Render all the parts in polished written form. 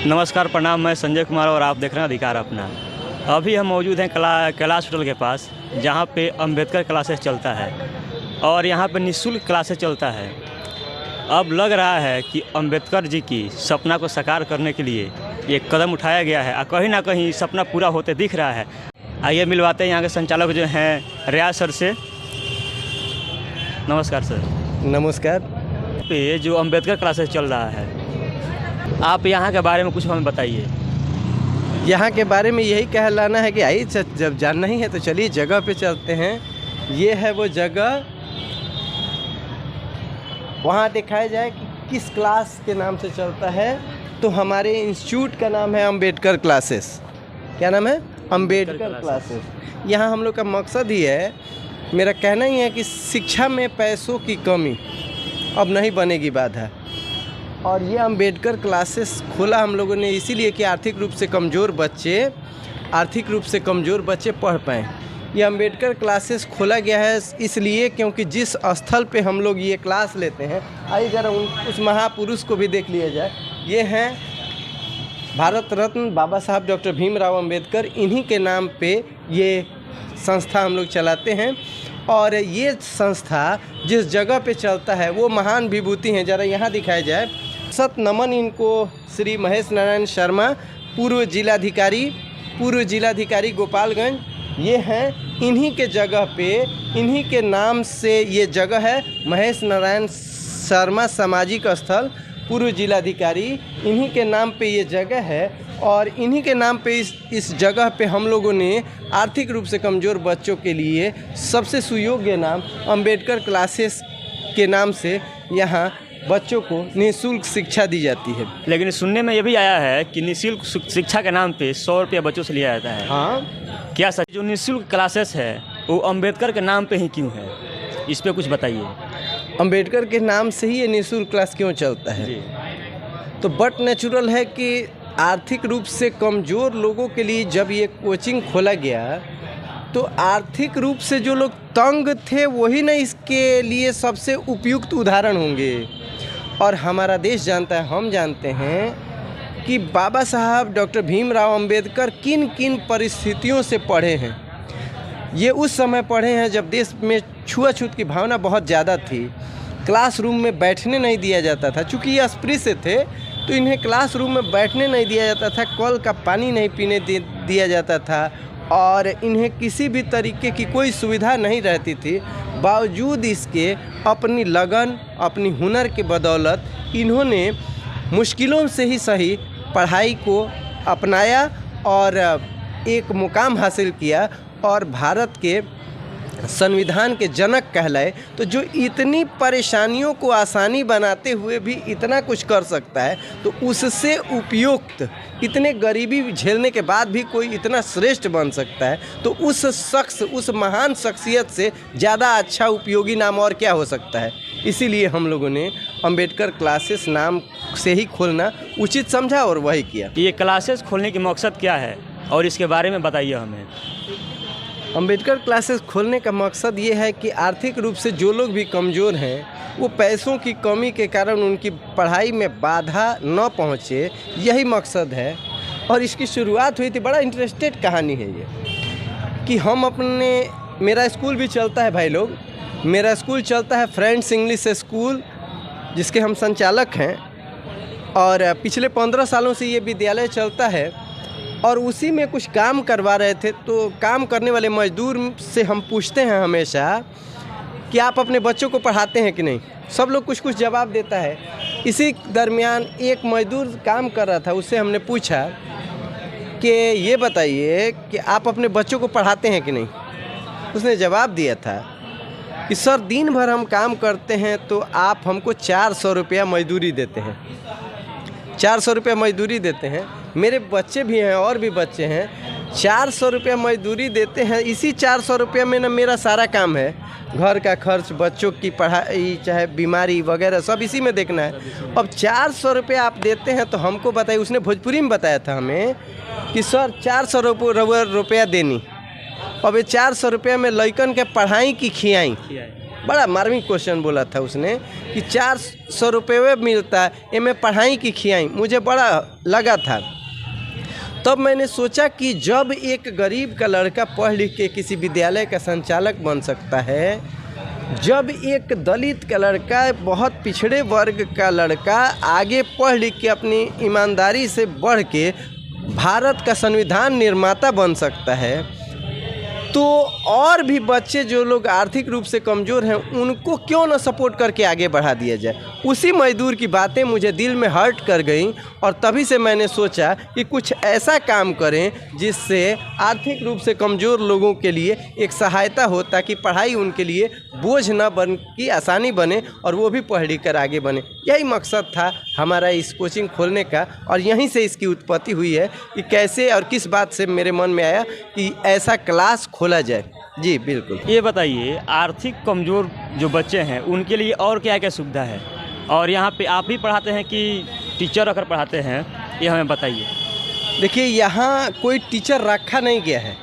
नमस्कार, प्रणाम। मैं संजय कुमार और आप देख रहे हैं अधिकार अपना। अभी हम मौजूद हैं कैलाश होटल के पास, जहां पे अंबेडकर क्लासेस चलता है और यहां पे निःशुल्क क्लासेस चलता है। अब लग रहा है कि अंबेडकर जी की सपना को साकार करने के लिए ये कदम उठाया गया है और कहीं ना कहीं सपना पूरा होते दिख रहा है। आइए मिलवाते हैं यहाँ के संचालक जो हैं रियाज सर से। नमस्कार सर। नमस्कार। पे जो अंबेडकर क्लासेस चल रहा है, आप यहाँ के बारे में कुछ हमें बताइए। यहाँ के बारे में यही कहलाना है कि आइए जब जानना ही है तो चलिए जगह पे चलते हैं। ये है वो जगह, वहाँ दिखाया जाए कि किस क्लास के नाम से चलता है। तो हमारे इंस्टीट्यूट का नाम है अंबेडकर क्लासेस। क्या नाम है? अंबेडकर क्लासेस। यहाँ हम लोग का मकसद ही है, मेरा कहना ही है कि शिक्षा में पैसों की कमी अब नहीं बनेगी बाधा। और ये अंबेडकर क्लासेस खोला हम लोगों ने इसीलिए कि आर्थिक रूप से कमज़ोर बच्चे पढ़ पाएँ। ये अंबेडकर क्लासेस खोला गया है इसलिए क्योंकि जिस स्थल पे हम लोग ये क्लास लेते हैं, आइए ज़रा उस महापुरुष को भी देख लिया जाए। ये हैं भारत रत्न बाबा साहब डॉक्टर भीमराव अंबेडकर। इन्हीं के नाम पे ये संस्था हम लोग चलाते हैं। और ये संस्था जिस जगह पे चलता है वो महान विभूति हैं। ज़रा यहाँ दिखाया जाए। सत नमन इनको श्री महेश नारायण शर्मा, पूर्व जिलाधिकारी गोपालगंज। ये हैं इन्हीं के जगह पे, इन्हीं के नाम से ये जगह है महेश नारायण शर्मा सामाजिक स्थल, पूर्व जिलाधिकारी। इन्हीं के नाम पे ये जगह है और इन्हीं के नाम पे इस जगह पे हम लोगों ने आर्थिक रूप से कमज़ोर बच्चों के लिए सबसे सुयोग्य नाम अंबेडकर क्लासेस के नाम से यहाँ बच्चों को निःशुल्क शिक्षा दी जाती है। लेकिन सुनने में ये भी आया है कि निःशुल्क शिक्षा के नाम पे 100 रुपया बच्चों से लिया जाता है। हाँ, क्या सच? जो निःशुल्क क्लासेस है वो अंबेडकर के नाम पे ही क्यों है, इस पे कुछ बताइए। अंबेडकर के नाम से ही ये निःशुल्क क्लास क्यों चलता है? तो बट नेचुरल है कि आर्थिक रूप से कमज़ोर लोगों के लिए जब ये कोचिंग खोला गया तो आर्थिक रूप से जो लोग तंग थे वही ना इसके लिए सबसे उपयुक्त उदाहरण होंगे। और हमारा देश जानता है, हम जानते हैं कि बाबा साहब डॉक्टर भीमराव अंबेडकर किन किन परिस्थितियों से पढ़े हैं। ये उस समय पढ़े हैं जब देश में छुआछूत की भावना बहुत ज़्यादा थी। क्लासरूम में बैठने नहीं दिया जाता था। चूँकि ये अस्पृश्य थे तो इन्हें क्लासरूम में बैठने नहीं दिया जाता था, कल का पानी नहीं पीने दिया जाता था और इन्हें किसी भी तरीके की कोई सुविधा नहीं रहती थी। बावजूद इसके अपनी लगन, अपनी हुनर के बदौलत इन्होंने मुश्किलों से ही सही पढ़ाई को अपनाया और एक मुकाम हासिल किया और भारत के संविधान के जनक कहलाए। तो जो इतनी परेशानियों को आसानी बनाते हुए भी इतना कुछ कर सकता है तो उससे उपयुक्त, इतने गरीबी झेलने के बाद भी कोई इतना श्रेष्ठ बन सकता है तो उस शख्स, उस महान शख्सियत से ज़्यादा अच्छा उपयोगी नाम और क्या हो सकता है। इसीलिए हम लोगों ने अंबेडकर क्लासेस नाम से ही खोलना उचित समझा और वही किया। ये क्लासेस खोलने की मकसद क्या है और इसके बारे में बताइए हमें। अंबेडकर क्लासेस खोलने का मकसद ये है कि आर्थिक रूप से जो लोग भी कमज़ोर हैं वो पैसों की कमी के कारण उनकी पढ़ाई में बाधा न पहुँचे, यही मकसद है। और इसकी शुरुआत हुई थी, बड़ा इंटरेस्टेड कहानी है ये, कि हम मेरा स्कूल भी चलता है भाई लोग। मेरा स्कूल चलता है फ्रेंड्स इंग्लिश स्कूल, जिसके हम संचालक हैं और पिछले 15 सालों से ये विद्यालय चलता है। और उसी में कुछ काम करवा रहे थे तो काम करने वाले मजदूर से हम पूछते हैं हमेशा कि आप अपने बच्चों को पढ़ाते हैं कि नहीं। सब लोग कुछ कुछ जवाब देता है। इसी दरमियान एक मजदूर काम कर रहा था, उससे हमने पूछा कि ये बताइए कि आप अपने बच्चों को पढ़ाते हैं कि नहीं। उसने जवाब दिया था कि सर दिन भर हम काम करते हैं तो आप हमको 400 रुपया मजदूरी देते हैं। 400 रुपया मजदूरी देते हैं, मेरे बच्चे भी हैं और भी बच्चे हैं, 400 रुपया मजदूरी देते हैं। इसी 400 रुपया में ना मेरा सारा काम है, घर का खर्च, बच्चों की पढ़ाई, चाहे बीमारी वगैरह सब इसी में देखना है। अब 400 रुपया आप देते हैं तो हमको बताइए। उसने भोजपुरी में बताया था हमें कि सर 400 रुपया देनी। अब ये 400 रुपया में लइकन के पढ़ाई की खियाई बड़ा मार्मिक क्वेश्चन बोला था उसने कि 400 रुपये मिलता है में पढ़ाई की खियाई, मुझे बड़ा लगा था। तब मैंने सोचा कि जब एक गरीब का लड़का पढ़ लिख के किसी विद्यालय का संचालक बन सकता है, जब एक दलित का लड़का, बहुत पिछड़े वर्ग का लड़का आगे पढ़ लिख के अपनी ईमानदारी से बढ़ के भारत का संविधान निर्माता बन सकता है, तो और भी बच्चे जो लोग आर्थिक रूप से कमज़ोर हैं उनको क्यों ना सपोर्ट करके आगे बढ़ा दिया जाए। उसी मजदूर की बातें मुझे दिल में हर्ट कर गई और तभी से मैंने सोचा कि कुछ ऐसा काम करें जिससे आर्थिक रूप से कमज़ोर लोगों के लिए एक सहायता हो, ताकि पढ़ाई उनके लिए बोझ न बन की आसानी बने और वो भी पढ़ लिख कर आगे बने। यही मकसद था हमारा इस कोचिंग खोलने का और यहीं से इसकी उत्पत्ति हुई है कि कैसे और किस बात से मेरे मन में आया कि ऐसा क्लास खोला जाए। जी बिल्कुल। ये बताइए, आर्थिक कमज़ोर जो बच्चे हैं उनके लिए और क्या क्या सुविधा है, और यहाँ पे आप ही पढ़ाते हैं कि टीचर रखकर पढ़ाते हैं, ये हमें बताइए। देखिए, यहाँ कोई टीचर रखा नहीं गया है।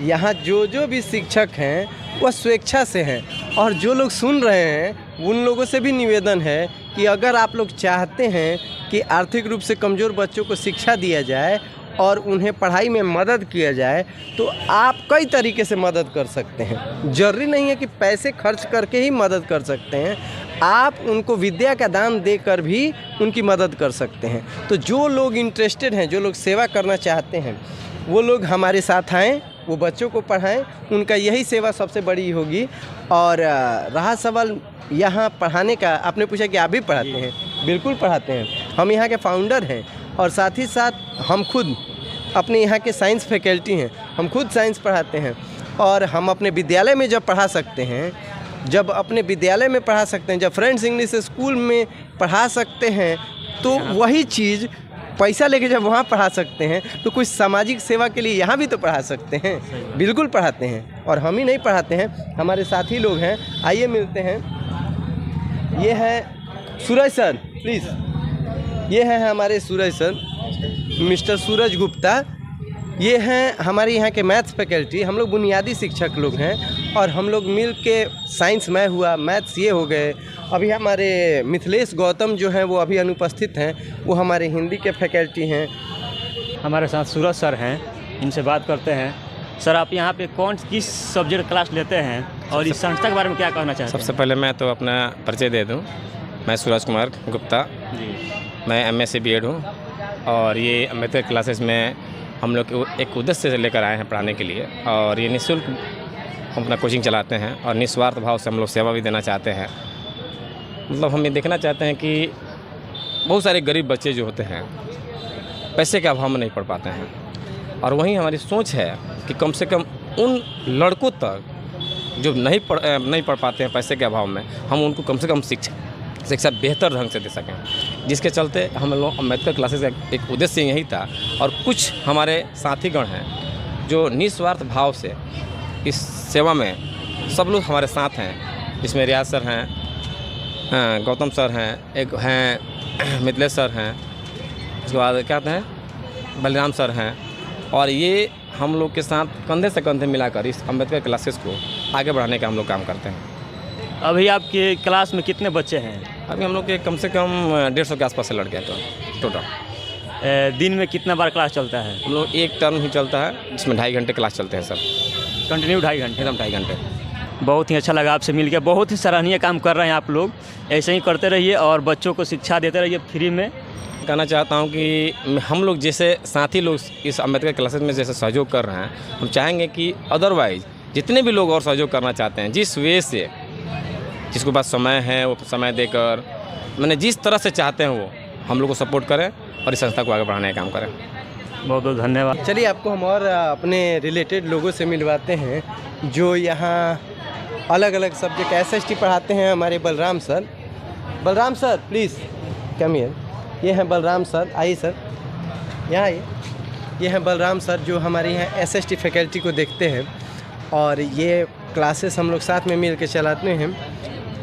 यहाँ जो भी शिक्षक हैं वह स्वेच्छा से हैं, और जो लोग सुन रहे हैं उन लोगों से भी निवेदन है कि अगर आप लोग चाहते हैं कि आर्थिक रूप से कमज़ोर बच्चों को शिक्षा दिया जाए और उन्हें पढ़ाई में मदद किया जाए, तो आप कई तरीके से मदद कर सकते हैं। ज़रूरी नहीं है कि पैसे खर्च करके ही मदद कर सकते हैं, आप उनको विद्या का दान देकर भी उनकी मदद कर सकते हैं। तो जो लोग इंटरेस्टेड हैं, जो लोग सेवा करना चाहते हैं, वो लोग हमारे साथ आएँ, वो बच्चों को पढ़ाएं, उनका यही सेवा सबसे बड़ी होगी। और रहा सवाल यहाँ पढ़ाने का, आपने पूछा कि आप भी पढ़ाते हैं। बिल्कुल पढ़ाते हैं, हम यहाँ के फाउंडर हैं और साथ ही साथ हम खुद अपने यहाँ के साइंस फैकल्टी हैं, हम खुद साइंस पढ़ाते हैं। और हम अपने विद्यालय में जब पढ़ा सकते हैं, जब अपने विद्यालय में पढ़ा सकते हैं, जब फ्रेंड्स इंग्लिश स्कूल में पढ़ा सकते हैं, तो वही चीज़ पैसा लेके जब वहाँ पढ़ा सकते हैं, तो कुछ सामाजिक सेवा के लिए यहाँ भी तो पढ़ा सकते हैं। बिल्कुल पढ़ाते हैं, और हम ही नहीं पढ़ाते हैं, हमारे साथी लोग हैं। आइए मिलते हैं। ये है सूरज सर, प्लीज़। ये हैं हमारे सूरज सर, मिस्टर सूरज गुप्ता। ये हैं हमारे यहाँ के मैथ्स फैकल्टी। हम लोग बुनियादी शिक्षक लोग हैं और हम लोग मिल के, साइंस मैं हुआ, मैथ्स ये हो गए। अभी हमारे मिथिलेश गौतम जो हैं वो अभी अनुपस्थित हैं, वो हमारे हिंदी के फैकल्टी हैं। हमारे साथ सूरज सर हैं, इनसे बात करते हैं। सर, आप यहाँ पे किस सब्जेक्ट क्लास लेते हैं और इस संस्था के बारे में क्या कहना चाहते हैं? सबसे पहले मैं तो अपना परिचय दे दूँ। मैं सूरज कुमार गुप्ता जी, मैं MSc B.Ed हूँ, और ये अम्बेडकर क्लासेस में हम लोग एक उद्देश्य से लेकर आए हैं पढ़ाने के लिए। और ये निःशुल्क हम अपना कोचिंग चलाते हैं और निस्वार्थ भाव से हम लोग सेवा भी देना चाहते हैं। मतलब हम ये देखना चाहते हैं कि बहुत सारे गरीब बच्चे जो होते हैं पैसे के अभाव में नहीं पढ़ पाते हैं, और वहीं हमारी सोच है कि कम से कम उन लड़कों तक जो नहीं पढ़ पाते हैं पैसे के अभाव में, हम उनको कम से कम शिक्षा बेहतर ढंग से दे सकें। जिसके चलते हम लोग अम्बेडकर क्लासेस का एक उद्देश्य यही था। और कुछ हमारे साथीगण हैं जो निस्वार्थ भाव से इस सेवा में, सब लोग हमारे साथ हैं। इसमें रियाज सर हैं, गौतम सर हैं, एक हैं मिथिलेश सर हैं, उसके बाद क्या कहते हैं बलराम सर हैं। और ये हम लोग के साथ कंधे से कंधे मिलाकर इस अम्बेडकर क्लासेस को आगे बढ़ाने का हम लोग काम करते हैं। अभी आपके क्लास में कितने बच्चे हैं? अभी हम लोग के कम से कम 150 के आसपास से लड़के हैं तो टोटल। दिन में कितना बार क्लास चलता है? हम लोग एक टर्म ही चलता है, जिसमें 2.5 घंटे क्लास चलते हैं सर। कंटिन्यू 2.5 घंटे? एकदम 2.5 घंटे। बहुत ही अच्छा लगा आपसे मिलकर, बहुत ही सराहनीय काम कर रहे हैं आप लोग। ऐसे ही करते रहिए और बच्चों को शिक्षा देते रहिए फ्री में। कहना चाहता हूँ कि हम लोग जैसे साथी लोग इस अम्बेडकर क्लासेस में जैसे सहयोग कर रहे हैं, हम चाहेंगे कि अदरवाइज जितने भी लोग और सहयोग करना चाहते हैं, जिस वे से जिसके पास समय है वो समय देकर, मैंने जिस तरह से चाहते हैं वो हम लोग को सपोर्ट करें और इस संस्था को आगे बढ़ाने का काम करें। बहुत बहुत धन्यवाद। चलिए, आपको हम और अपने रिलेटेड लोगों से मिलवाते हैं जो यहाँ अलग अलग सब्जेक्ट SST पढ़ाते हैं। हमारे Balram sir, Balram sir please come here. ये हैं बलराम सर, आइए सर, यहाँ आइए। ये हैं बलराम सर जो हमारे यहाँ SST फैकल्टी को देखते हैं, और ये क्लासेस हम लोग साथ में मिल के चलाते हैं।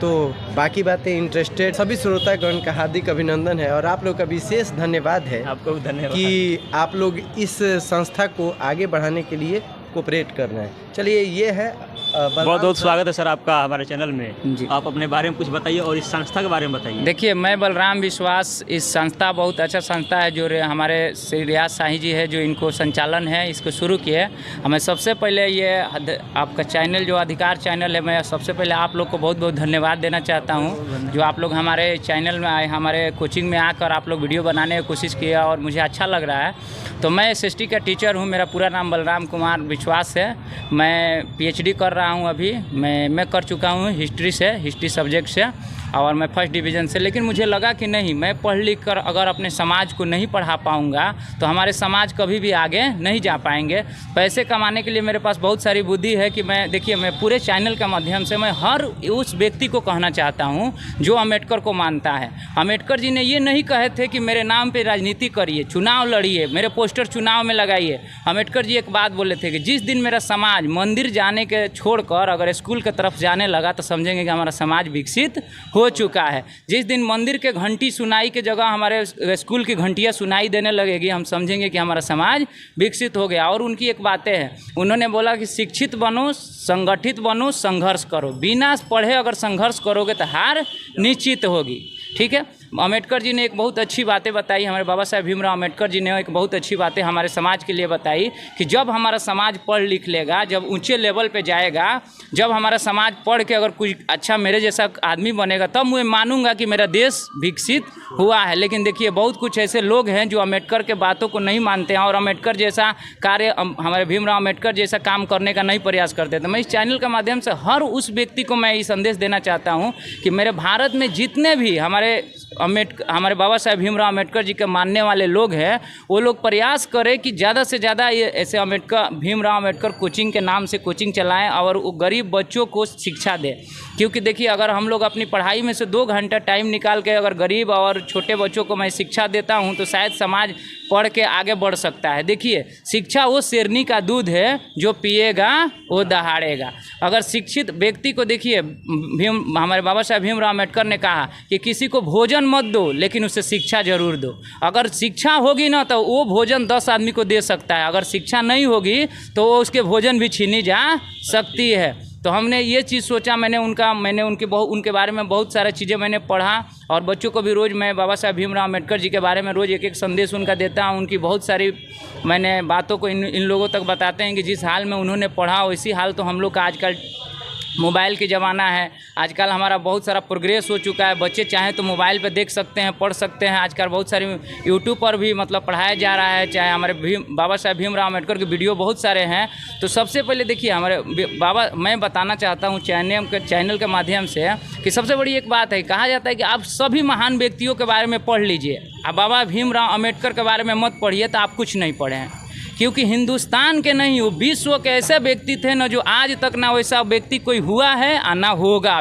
तो बाकी बातें इंटरेस्टेड सभी श्रोतागण का हार्दिक अभिनंदन है, और आप लोग का विशेष धन्यवाद है। आपको भी धन्यवाद कि आप लोग इस संस्था को आगे बढ़ाने के लिए कोऑपरेट कर रहे हैं। चलिए, ये है बहुत बहुत स्वागत है सर आपका हमारे चैनल में जी। आप अपने बारे में कुछ बताइए और इस संस्था के बारे में बताइए। देखिए, मैं बलराम विश्वास, इस संस्था बहुत अच्छा संस्था है जो हमारे श्री रियाज शाही जी है जो इनको संचालन है, इसको शुरू किए। हमें सबसे पहले ये आपका चैनल जो अधिकार चैनल है, मैं सबसे पहले आप लोग को बहुत बहुत धन्यवाद देना चाहता हूँ जो आप लोग हमारे चैनल में आए, हमारे कोचिंग में आकर आप लोग वीडियो बनाने की कोशिश किया और मुझे अच्छा लग रहा है। तो मैं SST का टीचर हूँ, मेरा पूरा नाम बलराम कुमार विश्वास है। मैं PhD कर रहा हूँ, अभी मैं कर चुका हूँ हिस्ट्री सब्जेक्ट से, और मैं फर्स्ट डिवीज़न से। लेकिन मुझे लगा कि नहीं, मैं पढ़ लिख कर अगर अपने समाज को नहीं पढ़ा पाऊँगा तो हमारे समाज कभी भी आगे नहीं जा पाएंगे। पैसे कमाने के लिए मेरे पास बहुत सारी बुद्धि है कि मैं पूरे चैनल के माध्यम से मैं हर उस व्यक्ति को कहना चाहता हूँ जो अम्बेडकर को मानता है। अम्बेडकर जी ने ये नहीं कहे थे कि मेरे नाम पर राजनीति करिए, चुनाव लड़िए, मेरे पोस्टर चुनाव में लगाइए। अम्बेडकर जी एक बात बोले थे कि जिस दिन मेरा समाज मंदिर जाने के छोड़कर अगर स्कूल की तरफ जाने लगा तो समझेंगे कि हमारा समाज विकसित हो चुका है। जिस दिन मंदिर के घंटी सुनाई के जगह हमारे स्कूल की घंटियां सुनाई देने लगेगी, हम समझेंगे कि हमारा समाज विकसित हो गया। और उनकी एक बातें हैं, उन्होंने बोला कि शिक्षित बनो, संगठित बनो, संघर्ष करो। बिना पढ़े अगर संघर्ष करोगे तो हार निश्चित होगी। ठीक है। अम्बेडकर जी ने एक बहुत अच्छी बातें बताई, हमारे बाबा साहेब भीमराव अम्बेडकर जी ने एक बहुत अच्छी बातें हमारे समाज के लिए बताई कि जब हमारा समाज पढ़ लिख लेगा, जब ऊंचे लेवल पे जाएगा, जब हमारा समाज पढ़ के अगर कुछ अच्छा मेरे जैसा आदमी बनेगा, तब मैं मानूंगा कि मेरा देश विकसित हुआ है। लेकिन देखिए, बहुत कुछ ऐसे लोग हैं जो अम्बेडकर के बातों को नहीं मानते हैं और अम्बेडकर जैसा कार्य, हमारे भीमराव अम्बेडकर जैसा काम करने का नहीं प्रयास करते। तो मैं इस चैनल के माध्यम से हर उस व्यक्ति को मैं ये संदेश देना चाहता हूँ कि मेरे भारत में जितने भी हमारे बाबा साहेब भीमराव अम्बेडकर जी के मानने वाले लोग हैं, वो लोग प्रयास करें कि ज़्यादा से ज़्यादा ये ऐसे भीमराव अम्बेडकर कोचिंग के नाम से कोचिंग चलाएं और वो गरीब बच्चों को शिक्षा दें। क्योंकि देखिए, अगर हम लोग अपनी पढ़ाई में से 2 घंटा टाइम निकाल के अगर गरीब और छोटे बच्चों को मैं शिक्षा देता हूँ तो शायद समाज पढ़ के आगे बढ़ सकता है। देखिए, शिक्षा वो शेरनी का दूध है जो पिएगा वो दहाड़ेगा। अगर शिक्षित व्यक्ति को, देखिए हमारे बाबा साहेब भीमराव अम्बेडकर ने कहा कि किसी को भोजन मत दो लेकिन उसे शिक्षा जरूर दो। अगर शिक्षा होगी ना तो वो भोजन 10 आदमी को दे सकता है, अगर शिक्षा नहीं होगी तो वो उसके भोजन भी छीनी जा सकती है। तो हमने ये चीज़ सोचा, मैंने उनके बारे में बहुत सारी चीज़ें मैंने पढ़ा और बच्चों को भी रोज़ मैं बाबा साहेब भीमराव अम्बेडकर जी के बारे में रोज़ एक संदेश उनका देता हूँ। उनकी बहुत सारी मैंने बातों को इन लोगों तक बताते हैं कि जिस हाल में उन्होंने पढ़ा वैसी हाल तो हम लोग का आजकल मोबाइल की ज़माना है। आजकल हमारा बहुत सारा प्रोग्रेस हो चुका है, बच्चे चाहें तो मोबाइल पे देख सकते हैं, पढ़ सकते हैं। आजकल बहुत सारी यूट्यूब पर भी पढ़ाया जा रहा है, चाहे हमारे बाबा साहेब भीमराव अम्बेडकर के वीडियो बहुत सारे हैं। तो सबसे पहले देखिए, मैं बताना चाहता हूँ चैनल के माध्यम से कि सबसे बड़ी एक बात है, कहा जाता है कि आप सभी महान व्यक्तियों के बारे में पढ़ लीजिए, आप बाबा भीमराव अम्बेडकर के बारे में मत पढ़िए, तो आप कुछ नहीं पढ़े हैं। क्योंकि हिंदुस्तान के नहीं, वो विश्व के ऐसे व्यक्ति थे ना जो आज तक ना वैसा व्यक्ति कोई हुआ है और ना होगा।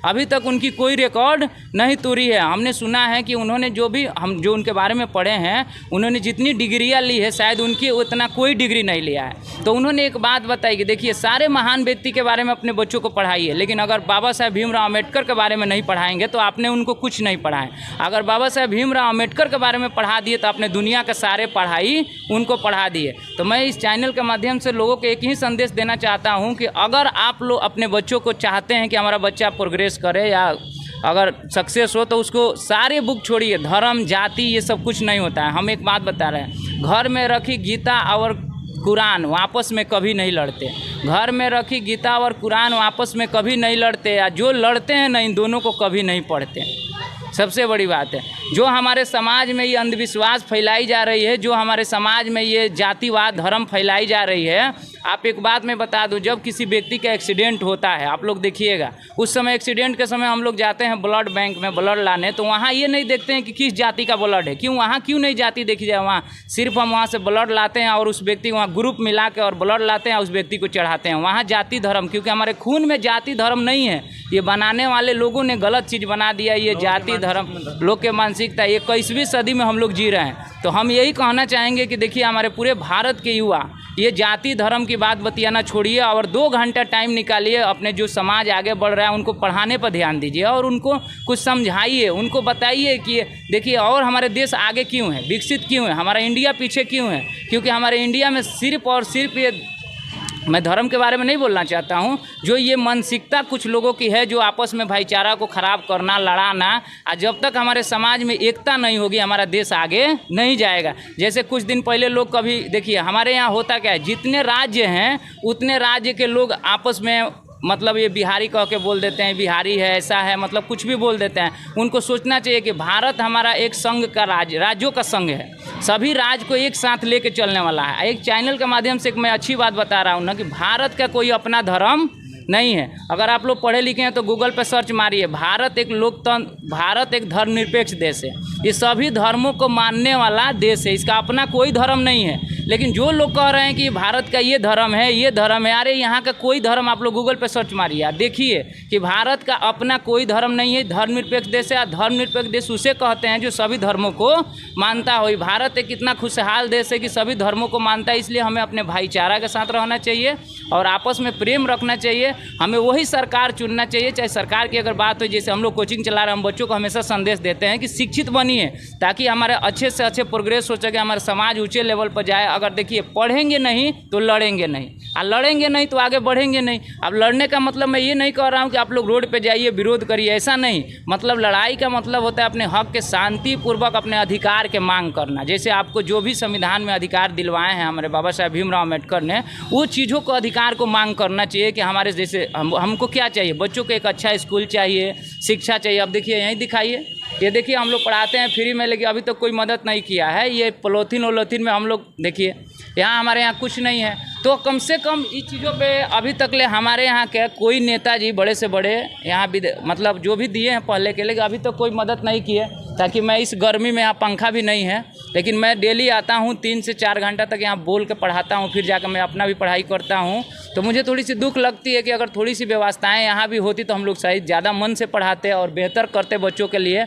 अभी तक उनकी कोई रिकॉर्ड नहीं तोड़ी है। हमने सुना है कि उन्होंने जो उनके बारे में पढ़े हैं, उन्होंने जितनी डिग्रियां ली है शायद उनकी उतना कोई डिग्री नहीं लिया है। तो उन्होंने एक बात बताई कि देखिए, सारे महान व्यक्ति के बारे में अपने बच्चों को पढ़ाइए, लेकिन अगर बाबा साहेब भीमराव अम्बेडकर के बारे में नहीं पढ़ाएंगे तो आपने उनको कुछ नहीं पढ़ाएं। अगर बाबा साहेब भीमराव अम्बेडकर के बारे में पढ़ा दिए तो आपने दुनिया के सारे पढ़ाई उनको पढ़ा दिए। तो मैं इस चैनल के माध्यम से लोगों को एक ही संदेश देना चाहता हूं कि अगर आप लोग अपने बच्चों को चाहते हैं कि हमारा बच्चा प्रोग्रेस करे या अगर सक्सेस हो, तो उसको सारे बुक छोड़िए, धर्म जाति ये सब कुछ नहीं होता है। हम एक बात बता रहे हैं, घर में रखी गीता और कुरान आपस में कभी नहीं लड़ते। घर में रखी गीता और कुरान आपस में कभी नहीं लड़ते, या जो लड़ते हैं ना, इन दोनों को कभी नहीं पढ़ते। सबसे बड़ी बात है, जो हमारे समाज में ये अंधविश्वास फैलाई जा रही है, जो हमारे समाज में ये जातिवाद धर्म फैलाई जा रही है। आप एक बात मैं बता दूं, जब किसी व्यक्ति का एक्सीडेंट होता है, आप लोग देखिएगा, उस समय एक्सीडेंट के समय हम लोग जाते हैं ब्लड बैंक में ब्लड लाने, तो वहाँ ये नहीं देखते हैं कि किस जाति का ब्लड है। क्यों नहीं जाति देखी जाए, वहाँ सिर्फ हम वहाँ से ब्लड लाते हैं और उस व्यक्ति वहाँ ग्रुप मिला के और ब्लड लाते हैं, उस व्यक्ति को चढ़ाते हैं। वहाँ जाति धर्म, क्योंकि हमारे खून में जाति धर्म नहीं है। ये बनाने वाले लोगों ने गलत चीज़ बना दिया, ये जाति धर्म लोग के मानसिकता। 21वीं सदी में हम लोग जी रहे हैं। तो हम यही कहना चाहेंगे कि देखिए, हमारे पूरे भारत के युवा ये जाति धर्म की बात बतियाना छोड़िए और 2 घंटा टाइम निकालिए, अपने जो समाज आगे बढ़ रहा है उनको पढ़ाने पर ध्यान दीजिए और उनको कुछ समझाइए, उनको बताइए कि देखिए और हमारे देश आगे क्यों है, विकसित क्यों है, हमारा इंडिया पीछे क्यों है। क्योंकि हमारे इंडिया में सिर्फ और सिर्फ ये मैं धर्म के बारे में नहीं बोलना चाहता हूँ, जो ये मानसिकता कुछ लोगों की है जो आपस में भाईचारा को ख़राब करना, लड़ाना, और जब तक हमारे समाज में एकता नहीं होगी हमारा देश आगे नहीं जाएगा। जैसे कुछ दिन पहले लोग कभी देखिए हमारे यहाँ होता क्या है, जितने राज्य हैं उतने राज्य के लोग आपस में मतलब ये बिहारी कह के बोल देते हैं, बिहारी है, ऐसा है, मतलब कुछ भी बोल देते हैं। उनको सोचना चाहिए कि भारत हमारा एक संघ का राज्य, राज्यों का संघ है, सभी राज्य को एक साथ लेके चलने वाला है। एक चैनल के माध्यम से एक मैं अच्छी बात बता रहा हूँ ना कि भारत का कोई अपना धर्म नहीं है। अगर आप लोग पढ़े लिखे हैं तो गूगल पे सर्च मारिए, भारत एक लोकतंत्र, भारत एक धर्मनिरपेक्ष देश है, ये सभी धर्मों को मानने वाला देश है, इसका अपना कोई धर्म नहीं है। लेकिन जो लोग कह रहे हैं कि भारत का ये धर्म है, ये धर्म है, अरे यहाँ का कोई धर्म, आप लोग गूगल पे सर्च मारिए, आप देखिए कि भारत का अपना कोई धर्म नहीं है, धर्मनिरपेक्ष देश है। धर्मनिरपेक्ष देश उसे कहते हैं जो सभी धर्मों को मानता हो। भारत एक इतना खुशहाल देश है कि सभी धर्मों को मानता है, इसलिए हमें अपने भाईचारा के साथ रहना चाहिए और आपस में प्रेम रखना चाहिए। हमें वही सरकार चुनना चाहिए, चाहे सरकार की अगर बात हो, जैसे हम लोग कोचिंग चला रहे हैं, हम बच्चों को हमेशा संदेश देते हैं कि शिक्षित बनिए ताकि हमारे अच्छे से अच्छे प्रोग्रेस हो सके, हमारा समाज ऊंचे लेवल पर जाए। अगर देखिए पढ़ेंगे नहीं तो लड़ेंगे नहीं, और लड़ेंगे नहीं तो आगे बढ़ेंगे नहीं। अब लड़ने का मतलब मैं ये नहीं कह रहा हूँ कि आप लोग रोड पे जाइए विरोध करिए, ऐसा नहीं। मतलब लड़ाई का मतलब होता है अपने हक के शांतिपूर्वक अपने अधिकार के मांग करना। जैसे आपको जो भी संविधान में अधिकार दिलवाए हैं हमारे बाबा साहब भीमराव अम्बेडकर ने, वो चीज़ों को अधिकार को मांग करना चाहिए कि हमारे जैसे हमको क्या चाहिए, बच्चों को एक अच्छा स्कूल चाहिए, शिक्षा चाहिए। अब देखिए यहीं दिखाइए, ये देखिए हम लोग पढ़ाते हैं फ्री में, लेकिन अभी तक कोई मदद नहीं किया है। ये पॉलीथीन वोलोथीन में हम लोग देखिए, यहाँ हमारे यहाँ कुछ नहीं है। तो कम से कम इस चीज़ों पे अभी तक ले हमारे यहाँ के कोई नेताजी बड़े से बड़े यहाँ भी मतलब जो भी दिए हैं पहले के, लेकिन अभी तक कोई मदद नहीं किए। ताकि मैं इस गर्मी में, यहाँ पंखा भी नहीं है, लेकिन मैं डेली आता हूँ 3 से 4 घंटा तक यहाँ बोल के पढ़ाता हूँ, फिर जाकर मैं अपना भी पढ़ाई करता हूँ। तो मुझे थोड़ी सी दुख लगती है कि अगर थोड़ी सी व्यवस्थाएं यहाँ भी होती तो हम लोग शायद ज़्यादा मन से पढ़ाते और बेहतर करते बच्चों के लिए।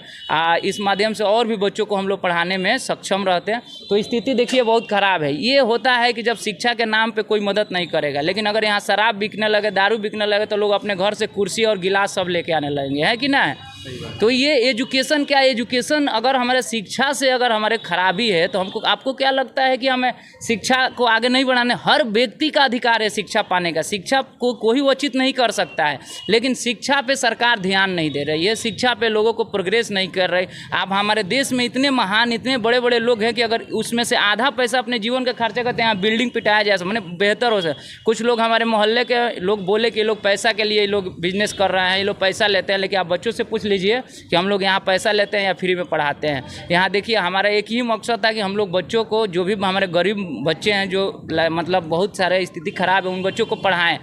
इस माध्यम से और भी बच्चों को हम लोग पढ़ाने में सक्षम रहते हैं। तो स्थिति देखिए बहुत ख़राब है। ये होता है कि जब शिक्षा के नाम पे कोई मदद नहीं करेगा, लेकिन अगर यहाँ शराब बिकने लगे, दारू बिकने लगे, तो लोग अपने घर से कुर्सी और गिलास सब लेके आने लगेंगे, है कि ना है। तो ये एजुकेशन क्या है, एजुकेशन अगर हमारे शिक्षा से अगर हमारे खराबी है तो हमको, आपको क्या लगता है कि हमें शिक्षा को आगे नहीं बढ़ाने? हर व्यक्ति का अधिकार है शिक्षा पाने का, शिक्षा को कोई वंचित नहीं कर सकता है। लेकिन शिक्षा पे सरकार ध्यान नहीं दे रही है, शिक्षा पे लोगों को प्रोग्रेस नहीं कर रही। आप हमारे देश में इतने महान, इतने बड़े बड़े लोग हैं कि अगर उसमें से आधा पैसा अपने जीवन का खर्चा करते हैं, बिल्डिंग पिटाया जाए, मैंने बेहतर हो सके। कुछ लोग हमारे मोहल्ले के लोग बोले कि लोग पैसा के लिए लोग बिजनेस कर रहे हैं, ये लोग पैसा लेते हैं, लेकिन आप बच्चों से पूछ लीजिए कि हम लोग यहाँ पैसा लेते हैं या फ्री में पढ़ाते हैं। यहाँ देखिए हमारा एक ही मकसद था कि हम लोग बच्चों को, जो भी हमारे गरीब बच्चे हैं जो मतलब बहुत सारे स्थिति खराब है, उन बच्चों को पढ़ाएं।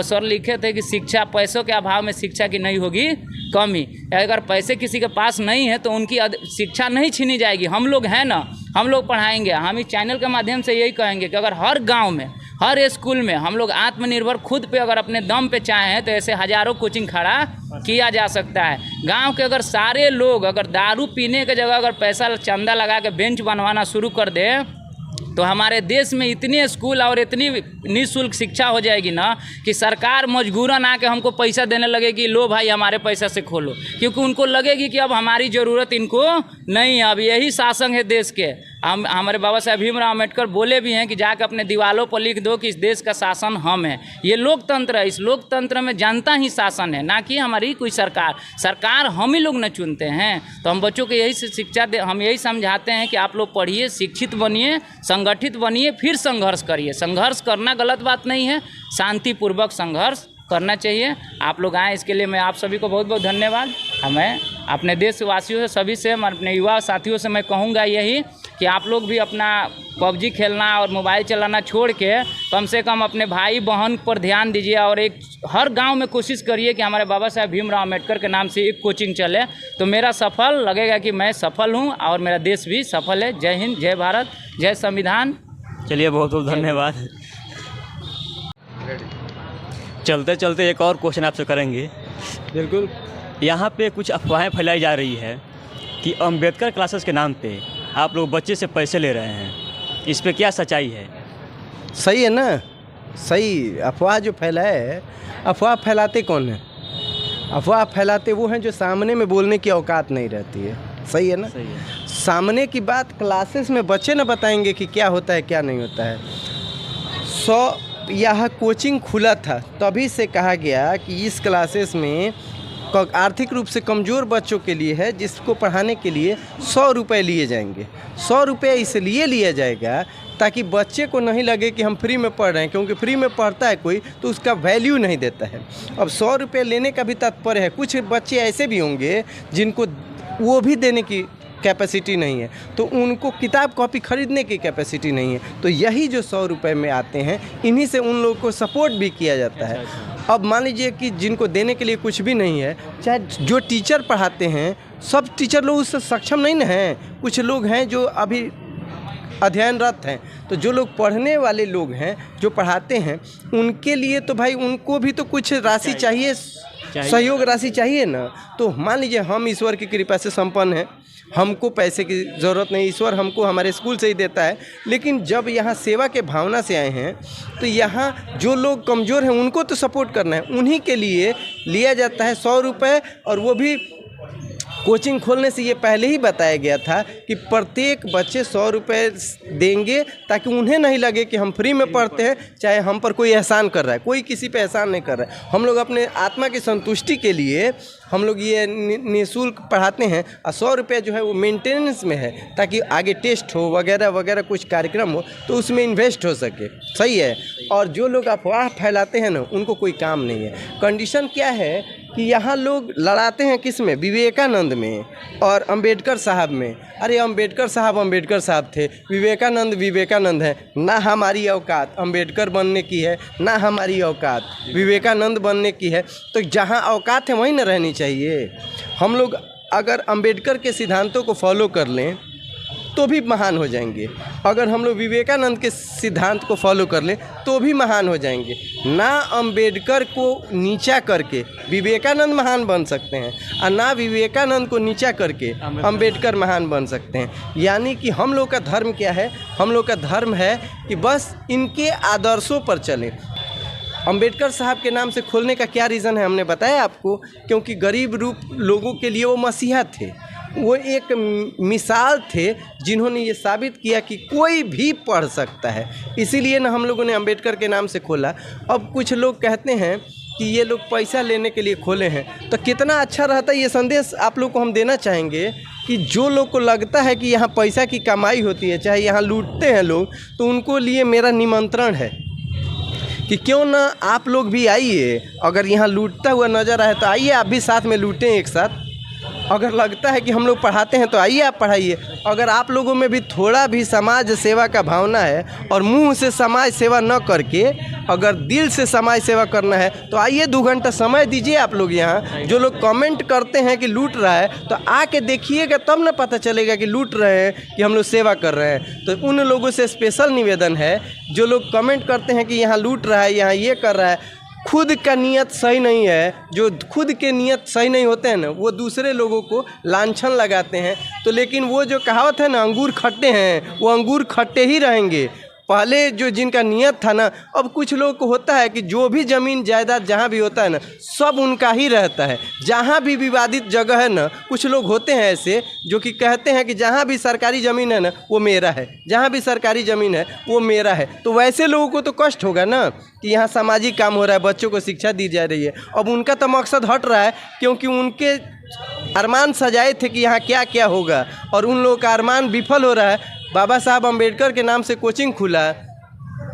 सर लिखे थे कि शिक्षा, पैसों के अभाव में शिक्षा की नहीं होगी कमी। अगर पैसे किसी के पास नहीं है तो उनकी शिक्षा नहीं छीनी जाएगी। हम लोग हैं ना, हम लोग पढ़ाएंगे। हम इस चैनल के माध्यम से यही कहेंगे कि अगर हर गांव में, हर स्कूल में हम लोग आत्मनिर्भर खुद पे अगर अपने दम पे चाहें तो ऐसे हज़ारों कोचिंग खड़ा किया जा सकता है। गांव के अगर सारे लोग अगर दारू पीने की जगह अगर पैसा चंदा लगा के बेंच बनवाना शुरू कर दे तो हमारे देश में इतने स्कूल और इतनी निःशुल्क शिक्षा हो जाएगी ना कि सरकार मजबूरन आके हमको पैसा देने लगेगी, लो भाई हमारे पैसा से खोलो, क्योंकि उनको लगेगी कि अब हमारी ज़रूरत इनको नहीं है। अब यही शासन है देश के। हमारे बाबा साहब भीमराव अम्बेडकर बोले भी हैं कि जाकर अपने दीवारों पर लिख दो कि इस देश का शासन हम है। ये लोकतंत्र है, इस लोकतंत्र में जनता ही शासन है, ना कि हमारी कोई सरकार। सरकार हम ही लोग न चुनते हैं। तो हम बच्चों को यही शिक्षा हम यही समझाते हैं कि आप लोग पढ़िए, शिक्षित बनिए, संगठित बनिए, फिर संघर्ष करिए। संघर्ष करना गलत बात नहीं है, शांतिपूर्वक संघर्ष करना चाहिए। आप लोग आए, इसके लिए मैं आप सभी को बहुत बहुत धन्यवाद। हमें अपने देशवासियों से, सभी से, अपने युवा साथियों से मैं कहूँगा यही कि आप लोग भी अपना पबजी खेलना और मोबाइल चलाना छोड़ के कम से कम अपने भाई बहन पर ध्यान दीजिए और एक हर गांव में कोशिश करिए कि हमारे बाबा साहब भीमराव अम्बेडकर के नाम से एक कोचिंग चले। तो मेरा सफल लगेगा कि मैं सफल हूं और मेरा देश भी सफल है। जय हिंद, जय भारत, जय संविधान। चलिए बहुत बहुत धन्यवाद। चलते चलते एक और क्वेश्चन आपसे करेंगे। बिल्कुल। यहाँ पे कुछ अफवाहें फैलाई जा रही है कि अम्बेडकर क्लासेस के नाम पे आप लोग बच्चे से पैसे ले रहे हैं, इस पे क्या सच्चाई है? सही है ना, सही। अफवाह जो फैलाए है, अफवाह फैलाते कौन है? अफवाह फैलाते वो हैं जो सामने में बोलने की औकात नहीं रहती है। सही है ना? सही है। सामने की बात क्लासेस में बच्चे न बताएंगे कि क्या होता है क्या नहीं होता है। यह कोचिंग खुला था तभी से कहा गया कि इस क्लासेस में आर्थिक रूप से कमज़ोर बच्चों के लिए है, जिसको पढ़ाने के लिए 100 रुपये लिए जाएंगे। 100 रुपये इसलिए लिया जाएगा ताकि बच्चे को नहीं लगे कि हम फ्री में पढ़ रहे हैं, क्योंकि फ्री में पढ़ता है कोई तो उसका वैल्यू नहीं देता है। अब 100 रुपये लेने का भी तात्पर्य है, कुछ बच्चे ऐसे भी होंगे जिनको वो भी देने की कैपेसिटी नहीं है, तो उनको किताब कॉपी खरीदने की कैपेसिटी नहीं है, तो यही जो 100 रुपये में आते हैं इन्हीं से उन लोगों को सपोर्ट भी किया जाता है। अब मान लीजिए कि जिनको देने के लिए कुछ भी नहीं है, चाहे जो टीचर पढ़ाते हैं सब टीचर लोग उससे सक्षम नहीं ना हैं, कुछ लोग हैं जो अभी अध्ययनरत हैं, तो जो लोग पढ़ने वाले लोग हैं जो पढ़ाते हैं उनके लिए तो भाई उनको भी तो कुछ राशि चाहिए, सहयोग राशि चाहिए ना। तो मान लीजिए हम ईश्वर की कृपा से संपन्न हैं, हमको पैसे की ज़रूरत नहीं, ईश्वर हमको हमारे स्कूल से ही देता है, लेकिन जब यहाँ सेवा के भावना से आए हैं तो यहाँ जो लोग कमज़ोर हैं उनको तो सपोर्ट करना है, उन्हीं के लिए लिया जाता है 100 रुपये। और वो भी कोचिंग खोलने से ये पहले ही बताया गया था कि प्रत्येक बच्चे 100 रुपये देंगे ताकि उन्हें नहीं लगे कि हम फ्री में पढ़ते हैं, चाहे हम पर कोई एहसान कर रहा है, कोई किसी पे एहसान नहीं कर रहा है। हम लोग अपने आत्मा की संतुष्टि के लिए हम लोग ये निःशुल्क पढ़ाते हैं, और 100 रुपये जो है वो मेंटेनेंस में है ताकि आगे टेस्ट हो वगैरह वगैरह कुछ कार्यक्रम हो तो उसमें इन्वेस्ट हो सके। सही है। और जो लोग अफवाह फैलाते हैं ना उनको कोई काम नहीं है। कंडीशन क्या है कि यहाँ लोग लड़ाते हैं किस में, विवेकानंद में और अंबेडकर साहब में। अरे अंबेडकर साहब थे, विवेकानंद है। ना हमारी औकात अंबेडकर बनने की है, ना हमारी औकात विवेकानंद बनने की है। तो जहाँ औकात है वहीं ना रहनी चाहिए। हम लोग अगर अंबेडकर के सिद्धांतों को फॉलो कर लें तो भी महान हो जाएंगे, अगर हम लोग विवेकानंद के सिद्धांत को फॉलो कर लें तो भी महान हो जाएंगे। ना अंबेडकर को नीचा करके विवेकानंद महान बन सकते हैं, और ना विवेकानंद को नीचा करके अंबेडकर महान बन सकते हैं। यानी कि हम लोग का धर्म क्या है, हम लोग का धर्म है कि बस इनके आदर्शों पर चलें। अंबेडकर साहब के नाम से खोलने का क्या रीज़न है हमने बताया आपको, क्योंकि गरीब रूप लोगों के लिए वो मसीहा थे, वो एक मिसाल थे जिन्होंने ये साबित किया कि कोई भी पढ़ सकता है। इसीलिए ना हम लोगों ने अंबेडकर के नाम से खोला। अब कुछ लोग कहते हैं कि ये लोग पैसा लेने के लिए खोले हैं, तो कितना अच्छा रहता है। ये संदेश आप लोग को हम देना चाहेंगे कि जो लोग को लगता है कि यहाँ पैसा की कमाई होती है, चाहे यहाँ लूटते हैं लोग, तो उनको लिए मेरा निमंत्रण है कि क्यों ना आप लोग भी आइए। अगर यहाँ लूटता हुआ नज़र आए तो आइए आप भी साथ में लूटें एक साथ। अगर लगता है कि हम लोग पढ़ाते हैं तो आइए आप पढ़ाइए। अगर आप लोगों में भी थोड़ा भी समाज सेवा का भावना है और मुंह से समाज सेवा न करके अगर दिल से समाज सेवा करना है तो आइए 2 घंटा समय दीजिए आप लोग यहाँ। जो लोग कमेंट करते हैं कि लूट रहा है तो आके देखिएगा, तब ना पता चलेगा कि लूट रहे हैं कि हम लोग सेवा कर रहे हैं। तो उन लोगों से स्पेशल निवेदन है जो लोग कमेंट करते हैं कि यहाँ लूट रहा है, यहाँ ये कर रहा है, खुद का नियत सही नहीं है। जो खुद के नियत सही नहीं होते हैं ना वो दूसरे लोगों को लांछन लगाते हैं। तो लेकिन वो जो कहावत है ना, अंगूर खट्टे हैं, वो अंगूर खट्टे ही रहेंगे। पहले जो जिनका नियत था ना, अब कुछ लोगों को होता है कि जो भी ज़मीन जायदाद जहाँ भी होता है ना सब उनका ही रहता है। जहाँ भी विवादित जगह है ना, कुछ लोग होते हैं ऐसे जो कि कहते हैं कि जहाँ भी सरकारी ज़मीन है ना वो मेरा है, जहाँ भी सरकारी ज़मीन है वो मेरा है। तो वैसे लोगों को तो कष्ट होगा ना कि यहाँ सामाजिक काम हो रहा है, बच्चों को शिक्षा दी जा रही है। अब उनका तो मकसद हट रहा है, क्योंकि उनके अरमान सजाए थे कि यहाँ क्या क्या होगा और उन लोगों का अरमान विफल हो रहा है। बाबा साहब अंबेडकर के नाम से कोचिंग खुला,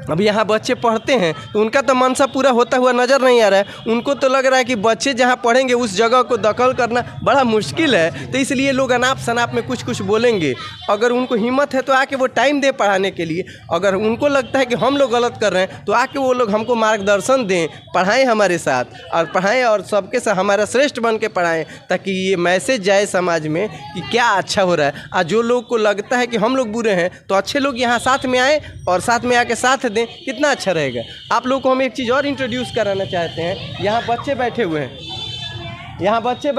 अब यहाँ बच्चे पढ़ते हैं तो उनका तो मनसा पूरा होता हुआ नज़र नहीं आ रहा है। उनको तो लग रहा है कि बच्चे जहाँ पढ़ेंगे उस जगह को दखल करना बड़ा मुश्किल है, तो इसलिए लोग अनाप शनाप में कुछ कुछ बोलेंगे। अगर उनको हिम्मत है तो आके वो टाइम दे पढ़ाने के लिए। अगर उनको लगता है कि हम लोग गलत कर रहे हैं तो आके वो लोग हमको मार्गदर्शन दें, पढ़ाएं हमारे साथ, और पढ़ाएं और सबके साथ हमारा श्रेष्ठ बन के पढ़ाएं, ताकि ये मैसेज जाए समाज में कि क्या अच्छा हो रहा है। और जो लोग को लगता है कि हम लोग बुरे हैं तो अच्छे लोग यहाँ साथ में आएँ और साथ में आके साथ दें, कितना अच्छा रहेगा। आप लोग को हम एक चीज़ और इंट्रोड्यूस कराना चाहते हैं। यहाँ बच्चे बैठे हुए हैं, यहाँ बच्चे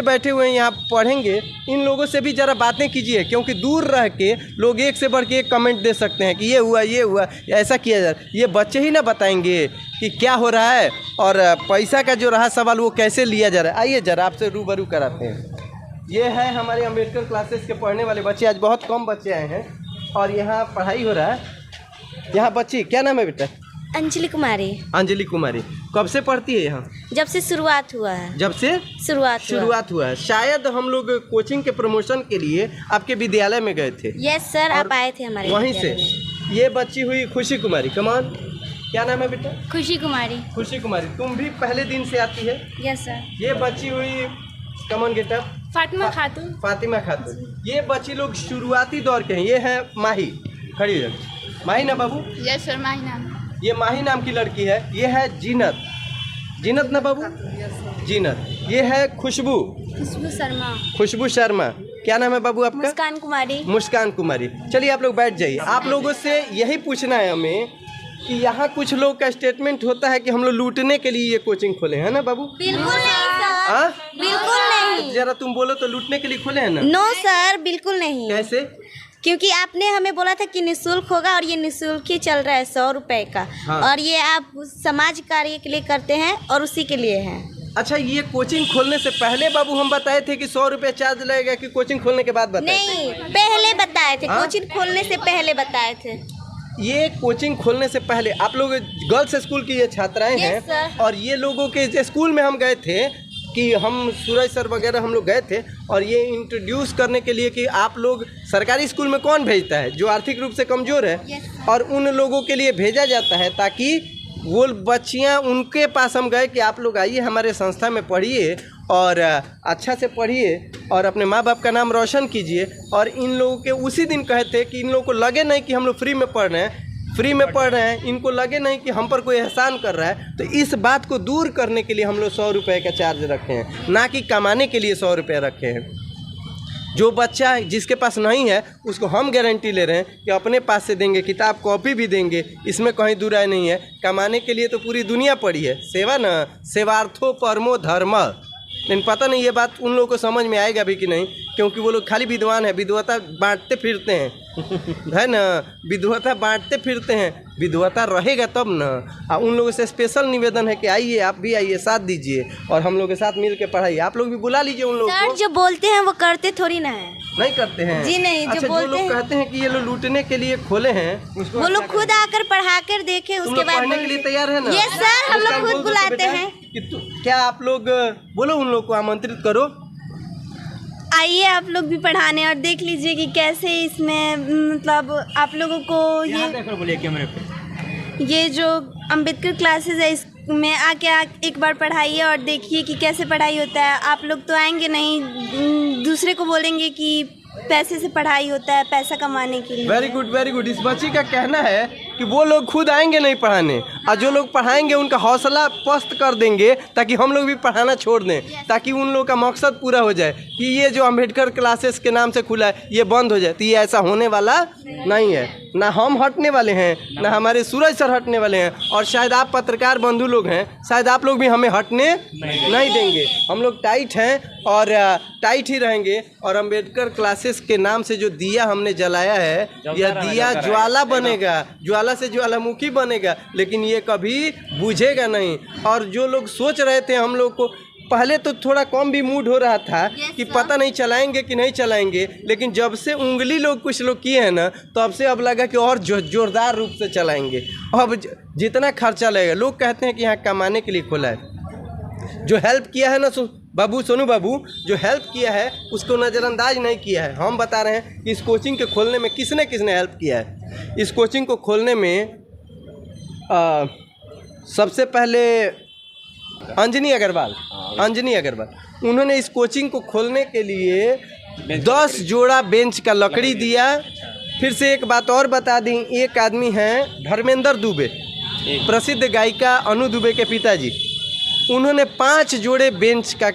बैठे हुए हैं, यहाँ पढ़ेंगे। इन लोगों से भी ज़रा बातें कीजिए, क्योंकि दूर रह के लोग एक से बढ़ के एक कमेंट दे सकते हैं कि ये हुआ ऐसा किया जा रहा है। ये बच्चे ही ना बताएंगे कि क्या हो रहा है और पैसा का जो रहा सवाल वो कैसे लिया जा रहा है। आइए ज़रा आपसे रूबरू कराते हैं। ये है हमारे अंबेडकर क्लासेस के पढ़ने वाले बच्चे। आज बहुत कम बच्चे आए हैं और यहाँ पढ़ाई हो रहा है। यहाँ बच्ची क्या नाम है बेटा? अंजलि कुमारी। अंजलि कुमारी। कब से पढ़ती है यहाँ? जब से शुरुआत हुआ है। जब से शुरुआत हुआ है। शायद हम लोग कोचिंग के प्रमोशन के लिए आपके विद्यालय में गए थे। यस सर, आप आए थे हमारे वहीं से। विद्यालय में। ये बच्ची हुई खुशी कुमारी। कमान, क्या नाम है बेटा? खुशी कुमारी। खुशी कुमारी। तुम भी पहले दिन से आती है? Yes sir. ये बच्ची हुई कमान गेटा? फातिमा खातून। फातिमा खातून। ये बच्ची लोग शुरुआती दौर के हैं। ये है माही, खड़ी हो जाओ। माही ना बाबू? यस सर, माही नाम। ये माही नाम की लड़की है। ये है जीनत। जीनत ना बाबू? जीनत। ये है खुशबू। खुशबू शर्मा। खुशबू शर्मा। क्या नाम है बाबू आपका? मुस्कान कुमारी। मुस्कान कुमारी। चलिए आप लोग बैठ जाइए। आप लोगों से यही पूछना है हमें कि यहाँ कुछ लोग का स्टेटमेंट होता है कि हम लोग लूटने के लिए ये कोचिंग खोले हैं ना बाबू? बिल्कुल नहीं सर। हाँ? बिल्कुल नहीं। जरा तुम बोलो तो, लूटने के लिए खोले हैं ना? नो सर, बिल्कुल नहीं। कैसे? क्योंकि आपने हमें बोला था कि निःशुल्क होगा और ये निःशुल्क ही चल रहा है, 100 रुपए का। हाँ। और ये आप समाज कार्य के लिए करते हैं और उसी के लिए है। अच्छा, ये कोचिंग खोलने से पहले बाबू हम बताए थे कि 100 रुपये चार्ज लगेगा, कि कोचिंग खोलने के बाद बताए? नहीं, पहले बताए थे। हाँ? कोचिंग खोलने से पहले बताए थे। ये कोचिंग खोलने से पहले आप लोग गर्ल्स स्कूल की ये छात्राएं Yes, हैं sir. और ये लोगों के स्कूल में हम गए थे कि हम सूरज सर वगैरह हम लोग गए थे और ये इंट्रोड्यूस करने के लिए कि आप लोग सरकारी स्कूल में कौन भेजता है जो आर्थिक रूप से कमज़ोर है। Yes, sir. और उन लोगों के लिए भेजा जाता है ताकि वो बच्चियां, उनके पास हम गए कि आप लोग आइए हमारे संस्था में पढ़िए और अच्छा से पढ़िए और अपने माँ बाप का नाम रोशन कीजिए। और इन लोगों के उसी दिन कहे थे कि इन लोगों को लगे नहीं कि हम लोग फ्री में पढ़ रहे हैं, इनको लगे नहीं कि हम पर कोई एहसान कर रहा है। तो इस बात को दूर करने के लिए हम लोग 100 रुपये का चार्ज रखे हैं, ना कि कमाने के लिए 100 रुपये रखे हैं। जो बच्चा जिसके पास नहीं है उसको हम गारंटी ले रहे हैं कि अपने पास से देंगे, किताब कॉपी भी देंगे, इसमें कहीं दूर राय नहीं है। कमाने के लिए तो पूरी दुनिया पड़ी है। सेवा न सेवार्थो परमो धर्म। लेकिन पता नहीं ये बात उन लोगों को समझ में आएगा भी कि नहीं, क्योंकि वो लोग खाली विद्वान है, विद्वता बांटते फिरते हैं है ना, विद्वता बांटते फिरते हैं। विद्वता रहेगा तब ना। उन लोगों से स्पेशल निवेदन है कि आइए, आप भी आइए, साथ दीजिए और हम लोग के साथ मिल के पढ़ाइए। आप लोग भी बुला लीजिए उन लोगों सर, को। जो बोलते हैं वो करते थोड़ी ना है। नहीं करते हैं जी नहीं, जो अच्छा, बोलते जो लोग हैं। कहते हैं कि ये लोग लूटने के लिए खोले हैं, उसको वो लोग खुद आकर पढ़ा कर देखे, तुम उसके लोग बाद पढ़ने के लिए तैयार है ना? यस सर, हम लोग मुस्कान, खुद बोल दो तो बुलाते बेटा हैं। कि क्या आप लोग बोलो, उन लोग को आमंत्रित करो। आइए आप लोग भी पढ़ाने और देख लीजिए कि कैसे इसमें मतलब आप लोगों को बोलिए कैमरे पे। ये जो अंबेडकर क्लासेस है इसमें आके एक बार पढ़ाइए और देखिए कि कैसे पढ़ाई होता है। आप लोग तो आएंगे नहीं, दूसरे को बोलेंगे कि पैसे से पढ़ाई होता है, पैसा कमाने के लिए। Very good, very good. इस बच्ची का कहना है कि वो लोग खुद आएंगे नहीं पढ़ाने, और जो लोग पढ़ाएंगे उनका हौसला पस्त कर देंगे ताकि हम लोग भी पढ़ाना छोड़ दें, ताकि उन लोगों का मकसद पूरा हो जाए कि ये जो अंबेडकर क्लासेस के नाम से खुला है ये बंद हो जाए। तो ये ऐसा होने वाला नहीं है। ना हम हटने वाले हैं, ना हमारे सूरज सर हटने वाले हैं, और शायद आप पत्रकार बंधु लोग हैं, शायद आप लोग भी हमें हटने नहीं देंगे। हम लोग टाइट हैं और टाइट ही रहेंगे। और अंबेडकर क्लासेस के नाम से जो दिया हमने जलाया है, यह दिया ज्वाला बनेगा, ज्वाला से ज्वालामुखी बनेगा, लेकिन ये कभी बुझेगा नहीं। और जो लोग सोच रहे थे हम लोग को, पहले तो थोड़ा कम भी मूड हो रहा था कि पता नहीं चलाएंगे कि नहीं चलाएंगे, लेकिन जब से उंगली लोग कुछ लोग किए हैं ना, तो अब से अब लगा कि और जोरदार रूप से चलाएंगे। अब जितना खर्चा लगेगा, लोग कहते हैं कि यहाँ कमाने के लिए खोला है। जो हेल्प किया है ना सोनू बाबू, जो हेल्प किया है उसको नज़रअंदाज नहीं किया है। हम बता रहे हैं कि इस कोचिंग के खोलने में किसने किसने हेल्प किया है। इस कोचिंग को खोलने में सबसे पहले अंजनी अग्रवाल, उन्होंने इस कोचिंग को खोलने के लिए 10 जोड़ा बेंच का लकड़ी दिया। फिर से एक बात और बता दी, एक आदमी हैं धर्मेंद्र दुबे, प्रसिद्ध गायिका अनु दुबे के पिताजी, उन्होंने 5 जोड़े बेंच का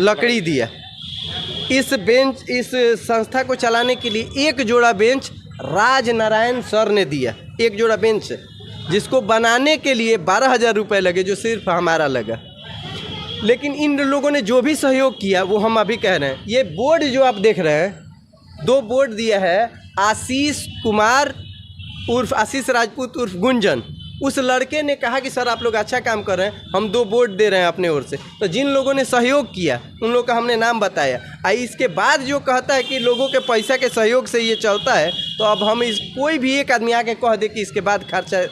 लकड़ी दिया। इस संस्था को चलाने के लिए 1 जोड़ा बेंच राज नारायण सर ने दिया, 1 जोड़ा बेंच, जिसको बनाने के लिए 12,000 रुपये लगे, जो सिर्फ हमारा लगा। लेकिन इन लोगों ने जो भी सहयोग किया वो हम अभी कह रहे हैं। ये बोर्ड जो आप देख रहे हैं, 2 बोर्ड दिया है। आशीष कुमार उर्फ आशीष राजपूत उर्फ गुंजन, उस लड़के ने कहा कि सर आप लोग अच्छा काम कर रहे हैं, हम 2 बोर्ड दे रहे हैं अपने ओर से। तो जिन लोगों ने सहयोग किया उन लोगों का हमने नाम बताया। इसके बाद जो कहता है कि लोगों के पैसा के सहयोग से ये चलता है, तो अब हम कोई भी एक आदमी आके कह दे कि इसके बाद खर्चा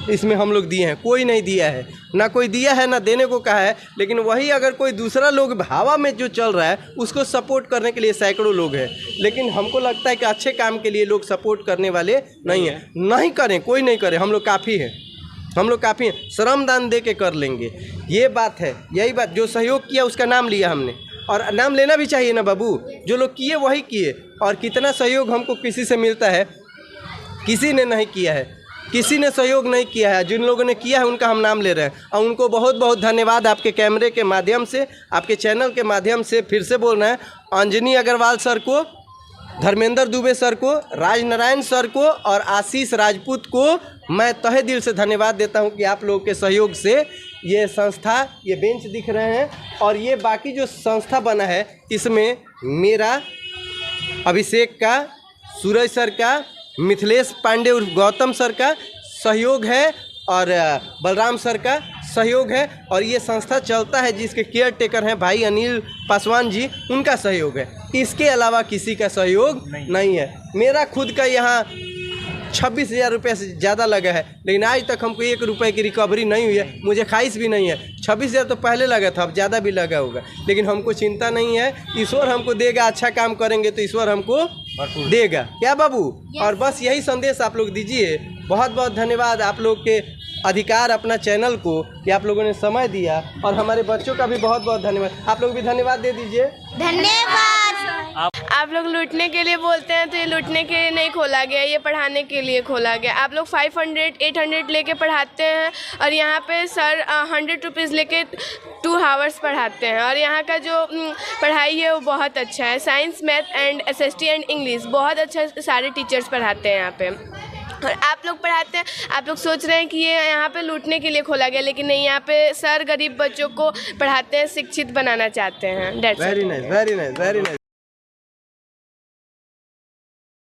इसमें हम लोग दिए हैं, कोई नहीं दिया है, ना कोई दिया है ना देने को कहा है। लेकिन वही अगर कोई दूसरा लोग हवा में जो चल रहा है उसको सपोर्ट करने के लिए सैकड़ों लोग हैं। लेकिन हमको लगता है कि अच्छे काम के लिए लोग सपोर्ट करने वाले नहीं हैं। नहीं करें, कोई नहीं करे, हम लोग काफ़ी हैं, हम लोग काफ़ी हैं, श्रमदान दे के कर लेंगे। ये बात है, यही बात। जो सहयोग किया उसका नाम लिया हमने, और नाम लेना भी चाहिए ना बाबू। जो लोग किए वही किए। और कितना सहयोग हमको किसी से मिलता है, किसी ने नहीं किया है, किसी ने सहयोग नहीं किया है। जिन लोगों ने किया है उनका हम नाम ले रहे हैं, और उनको बहुत बहुत धन्यवाद। आपके कैमरे के माध्यम से, आपके चैनल के माध्यम से फिर से बोल रहे हैं, अंजनी अग्रवाल सर को, धर्मेंद्र दुबे सर को, राजनारायण सर को और आशीष राजपूत को मैं तहे दिल से धन्यवाद देता हूं कि आप लोगों के सहयोग से ये संस्था, ये बेंच दिख रहे हैं, और ये बाकी जो संस्था बना है इसमें मेरा, अभिषेक का, सूरज सर का, मिथिलेश पांडे और गौतम सर का सहयोग है, और बलराम सर का सहयोग है। और ये संस्था चलता है जिसके केयर टेकर हैं भाई अनिल पासवान जी, उनका सहयोग है। इसके अलावा किसी का सहयोग नहीं है। मेरा खुद का यहाँ 26,000 रुपये से ज़्यादा लगा है, लेकिन आज तक हमको 1 रुपये की रिकवरी नहीं हुई है। मुझे ख्वाहिश भी नहीं है। 26,000 तो पहले लगा था, अब ज़्यादा भी लगा होगा, लेकिन हमको चिंता नहीं है। ईश्वर हमको देगा, अच्छा काम करेंगे तो ईश्वर हमको देगा, क्या बाबू? और बस यही संदेश आप लोग दीजिए। बहुत बहुत धन्यवाद आप लोग के अधिकार अपना चैनल को कि आप लोगों ने समय दिया, और हमारे बच्चों का भी बहुत बहुत धन्यवाद। आप लोग भी धन्यवाद दे दीजिए। धन्यवाद। आप लोग लूटने के लिए बोलते हैं, तो ये लूटने के लिए नहीं खोला गया, ये पढ़ाने के लिए खोला गया। आप लोग 500, 800 लेके पढ़ाते हैं, और यहाँ पे सर 100 रुपीज़ लेके 2 आवर्स पढ़ाते हैं। और यहाँ का जो पढ़ाई है वो बहुत अच्छा है। Science, math and SST and English बहुत अच्छा सारे टीचर्स पढ़ाते हैं यहाँ पे। और आप लोग पढ़ाते हैं, आप लोग सोच रहे हैं कि ये यहाँ पे लूटने के लिए खोला गया, लेकिन नहीं, यहाँ पे सर गरीब बच्चों को पढ़ाते हैं, शिक्षित बनाना चाहते हैं। Very nice, very nice, very nice.